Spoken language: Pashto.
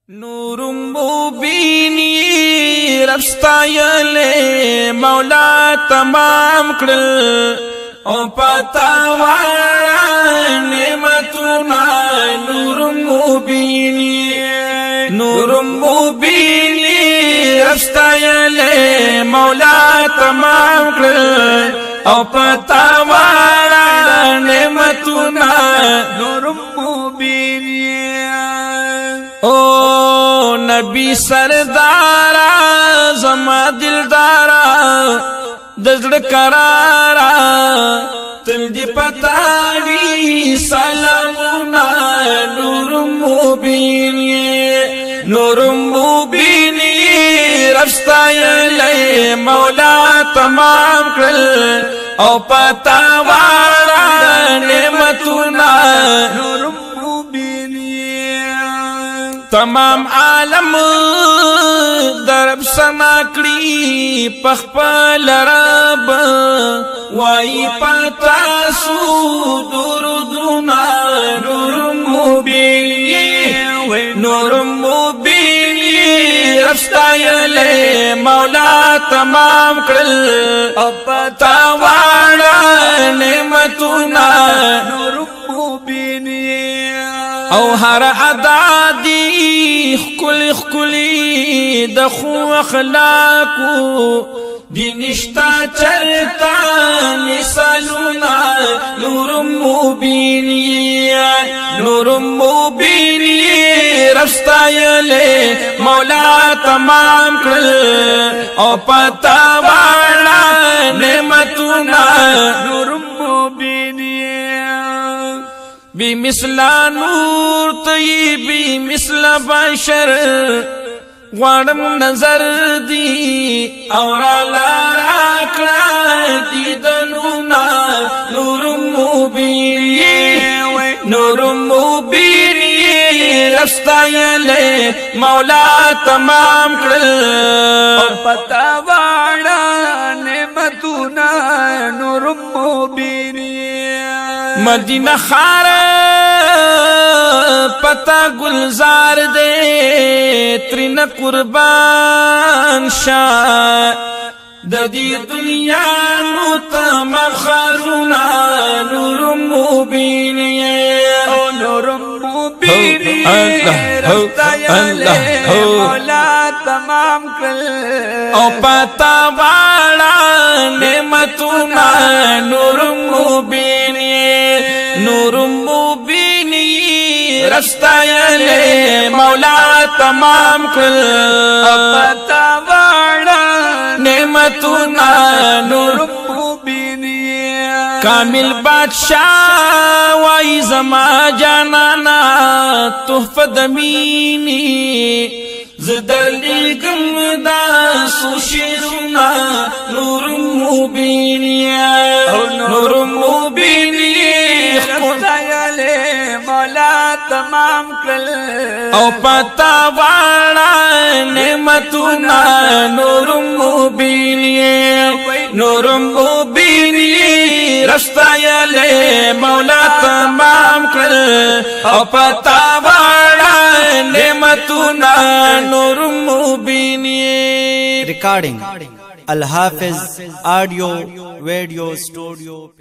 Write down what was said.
نور مبین رب ستایلی مولا تمام کړل او پتا وړه نعمتونه نور مبین رب ستایلی مولا تمام کړل او پتا وړه نعمتونه نور مبین او نبی سردارا زما دلدارا دزړه قرارا تل دې پتاوي سلامونه نور مبین رب ستایلی مولا تمام کړل او پتا واړه نعمتونه نور تمام عالم درب سنا کړی پخپل رب وای پتا سو درودنا نور مبین رب ستایلی مولا تمام کړل او پتا واړه نعمتونه نور مبین او هر ادا دی خکلی د خو اخلاقو دی نشتا چرتا مثالونا نور مبین رب ستایلی مولا تمام کړل او پتا واړه نعمتونه نور مبین بی مثلا نور تی بی مثلا بشر غوانم نظر دی اور راکڑا دیدنونا نور مبین رب ستایلی مولا تمام کړل او پتا واړه نعمتونه نور مبین مدینہ خار پتا گلزار دے ترین قربان شاہ ددی دنیا نو تمام خارونا نور مبین رفتایلی مولا تمام کړل او پتا واړه نعمتونه نور مبین رب ستایلی مولا تمام کړل او پتا واړه نعمتونه نور مبین کامل بادشاہ وای زما جانانا تحفه د مینې زدلی گم دا سو شیرنا نور مبین ستایلی مولا تمام کړل او پتا واړه نعمتونه نور مبین رب ستایلی مولا تمام کړل او پتا واړه نعمتونه نور مبین Recording Al Hafiz Audio Video Studio